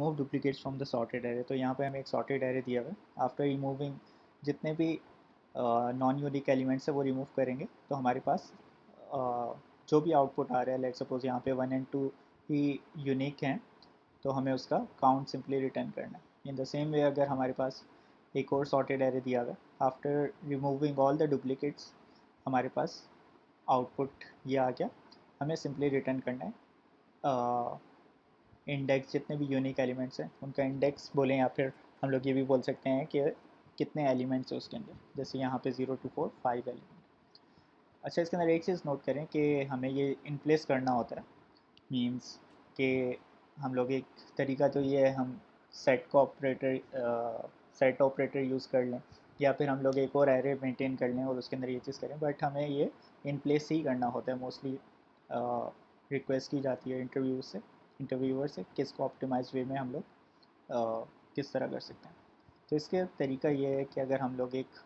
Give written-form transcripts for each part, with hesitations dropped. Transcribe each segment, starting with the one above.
Remove duplicates from the sorted array. तो यहाँ पे हमें एक सॉर्टेड एरे दिया हुआ है। आफ्टर रिमूविंग जितने भी नॉन यूनिक एलिमेंट्स है वो रिमूव करेंगे तो हमारे पास जो भी आउटपुट आ रहा है, लेट सपोज यहाँ पे 1 और 2 ही यूनिक हैं तो हमें उसका काउंट सिंपली रिटर्न करना है। इन द सेम वे अगर हमारे पास एक और सॉर्टेड एरे दिया हुआ है, after removing all the duplicates हमारे पास आउटपुट ये आ गया, हमें सिंपली रिटर्न करना है इंडेक्स जितने भी यूनिक एलिमेंट्स हैं उनका इंडेक्स बोलें, या फिर हम लोग ये भी बोल सकते हैं कि कितने एलिमेंट्स हैं उसके अंदर, जैसे यहाँ पे 0 to 4 5 एलिमेंट। अच्छा, इसके अंदर एक चीज़ नोट करें कि हमें ये इन प्लेस करना होता है, मीन्स कि हम लोग एक तरीका तो ये है हम सेट ऑपरेटर यूज़ कर लें, या फिर हम लोग एक और एरे मेंटेन कर लें और उसके अंदर ये चीज़ करें, बट हमें ये इन प्लेस ही करना होता है। मोस्टली रिक्वेस्ट की जाती है इंटरव्यूअर से किसको ऑप्टिमाइज वे में हम लोग किस तरह कर सकते हैं। तो इसके तरीका ये है कि अगर हम लोग एक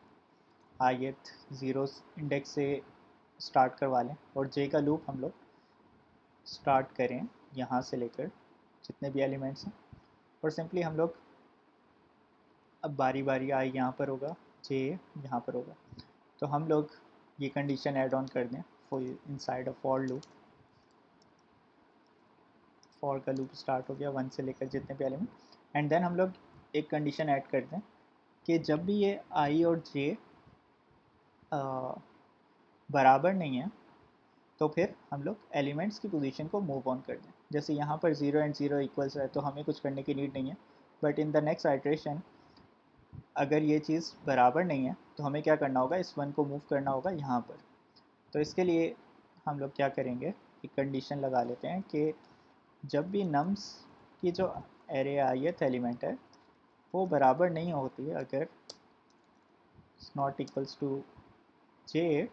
ith ज़ीरो इंडेक्स से स्टार्ट करवा लें और जे का लूप हम लोग स्टार्ट करें यहाँ से लेकर जितने भी एलिमेंट्स हैं, और सिंपली हम लोग अब बारी बारी आई यहाँ पर होगा, जे यहाँ पर होगा, तो हम लोग ये कंडीशन ऐड ऑन कर दें for inside a for loop. For का लूप स्टार्ट हो गया 1 से लेकर जितने भी एलिमेंट, एंड देन हम लोग एक कंडीशन ऐड कर दें कि जब भी ये आई और जे बराबर नहीं है तो फिर हम लोग एलिमेंट्स की पोजीशन को मूव ऑन कर दें। जैसे यहाँ पर 0 एंड 0 इक्वल्स है तो हमें कुछ करने की नीड नहीं है, but in the next iteration अगर ये चीज़ बराबर नहीं है तो हमें क्या करना होगा, इस 1 को मूव करना होगा यहाँ पर। तो इसके लिए हम लोग क्या करेंगे, एक कंडीशन लगा लेते हैं कि जब भी नम्स की जो एरे ith एलिमेंट है वो बराबर नहीं होती है, अगर not equals to J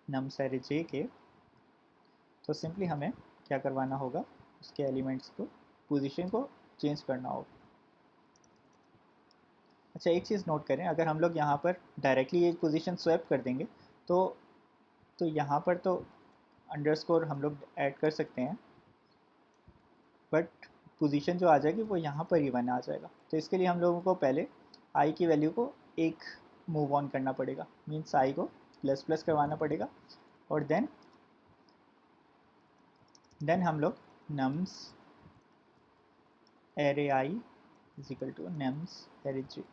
nums array J K, तो सिंपली हमें क्या करवाना होगा, उसके एलिमेंट्स को पोजीशन को चेंज करना होगा। अच्छा, एक चीज़ नोट करें, अगर हम लोग यहाँ पर डायरेक्टली ये पोजीशन स्वैप कर देंगे तो यहाँ पर तो अंडरस्कोर हम लोग ऐड कर सकते हैं, बट पोजीशन जो आ जाएगी वो यहाँ पर ही 1 आ जाएगा। तो इसके लिए हम लोगों को पहले आई की वैल्यू को एक मूव ऑन करना पड़ेगा, मीन्स आई को प्लस प्लस करवाना पड़ेगा, और देन हम लोग nums array I is equal to nums array J,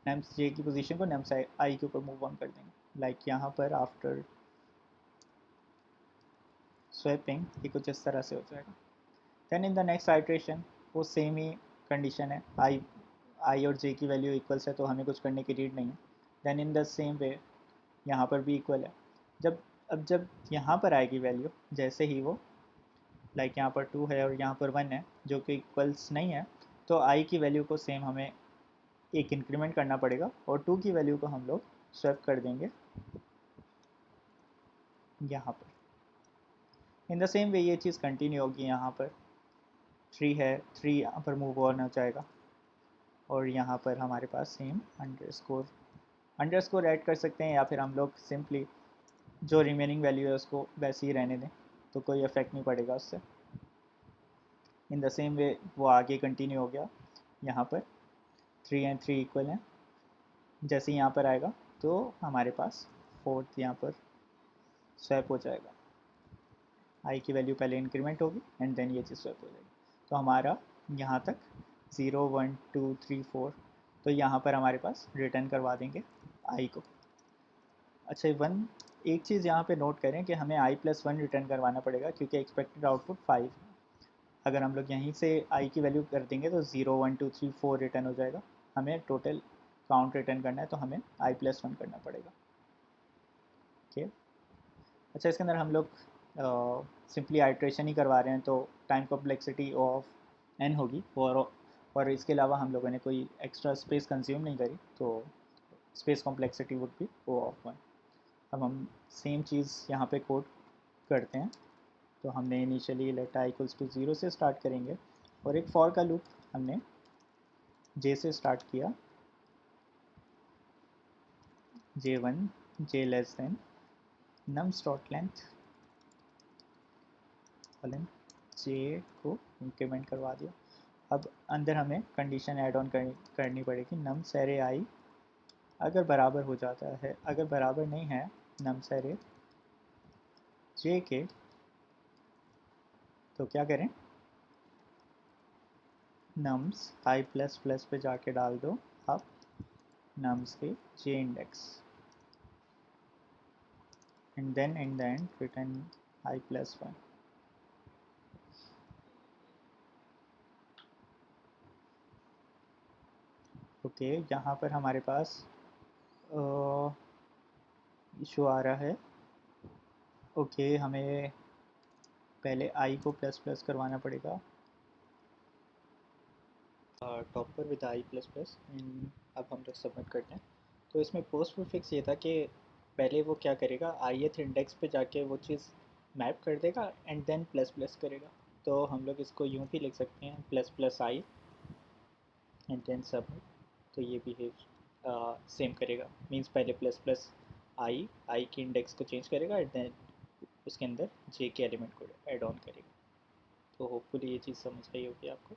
nums J की पोजीशन को नम्स आई के ऊपर मूव ऑन कर देंगे। लाइक यहाँ पर आफ्टर स्वैपिंग ये कुछ इस तरह से हो जाएगा। Then in the next iteration वो सेम ही कंडीशन है, आई और जे की वैल्यू इक्वल्स है तो हमें कुछ करने की नीड नहीं है। Then in the same way यहाँ पर भी इक्वल है। जब यहाँ पर आएगी वैल्यू, जैसे ही वो लाइक यहाँ पर 2 है और यहाँ पर 1 है जो कि इक्वल्स नहीं है, तो आई की वैल्यू को सेम हमें एक इंक्रीमेंट करना पड़ेगा और 2 की वैल्यू को हम लोग स्वैप कर देंगे यहाँ पर। इन द सेम वे ये चीज़ कंटिन्यू होगी, यहाँ पर 3 है, 3 यहाँ पर मूव ऑन हो जाएगा, और यहाँ पर हमारे पास सेम अंडरस्कोर ऐड कर सकते हैं, या फिर हम लोग सिंपली जो रिमेनिंग वैल्यू है उसको वैसे ही रहने दें, तो कोई इफेक्ट नहीं पड़ेगा उससे। इन द सेम वे वो आगे कंटिन्यू हो गया, यहाँ पर 3 एंड 3 इक्वल हैं, जैसे यहाँ पर आएगा तो हमारे पास 4th यहाँ पर स्वैप हो जाएगा। आई की वैल्यू पहले इंक्रीमेंट होगी एंड देन ये चीज़ स्वैप हो जाएगी, तो हमारा यहाँ तक 0 1 2 3 4, तो यहाँ पर हमारे पास रिटर्न करवा देंगे आई को। अच्छा, एक चीज़ यहाँ पे नोट करें कि हमें i+1 रिटर्न करवाना पड़ेगा क्योंकि एक्सपेक्टेड आउटपुट 5। अगर हम लोग यहीं से आई की वैल्यू कर देंगे तो 0 1 2 3 4 रिटर्न हो जाएगा। हमें टोटल काउंट रिटर्न करना है तो हमें i+1 करना पड़ेगा। ओके, अच्छा, इसके अंदर हम लोग सिंपली आइट्रेशन ही करवा रहे हैं तो टाइम कॉम्प्लेक्सिटी ऑफ n होगी, और इसके अलावा हम लोगों ने कोई एक्स्ट्रा स्पेस कंज्यूम नहीं करी, तो space complexity would be O(1). अब हम सेम चीज़ यहाँ पे कोड करते हैं, तो हमने initially let i equals to 0 से स्टार्ट करेंगे और एक फॉर का लूप हमने j से स्टार्ट किया, j1 j less than nums dot length J को इंक्रीमेंट करवा दिया। अब अंदर हमें कंडीशन ऐड ऑन करनी पड़ेगी, नम्स एरे आई अगर बराबर हो जाता है, अगर बराबर नहीं है नम्स एरे जे के, तो क्या करें, नम्स आई प्लस प्लस पे जाके डाल दो अब नम्स के J index, and then in the end return I plus 1। Okay, यहाँ पर हमारे पास इशू आ रहा है। ओके, हमें पहले आई को प्लस प्लस करवाना पड़ेगा, topper with I plus plus, and अब हम लोग सबमिट करते हैं। तो इसमें पोस्ट प्रीफिक्स ये था कि पहले वो क्या करेगा, ith इंडेक्स पे जाके वो चीज़ मैप कर देगा एंड देन प्लस प्लस करेगा। तो हम लोग इसको यूँ भी लिख सकते हैं, plus plus i and then submit. तो ये बिहेव सेम करेगा, मीन्स पहले प्लस प्लस आई के इंडेक्स को चेंज करेगा एंड देन उसके अंदर जे के एलिमेंट को ऐड ऑन करेगा। तो होपफुली ये चीज़ समझ आई होगी आपको।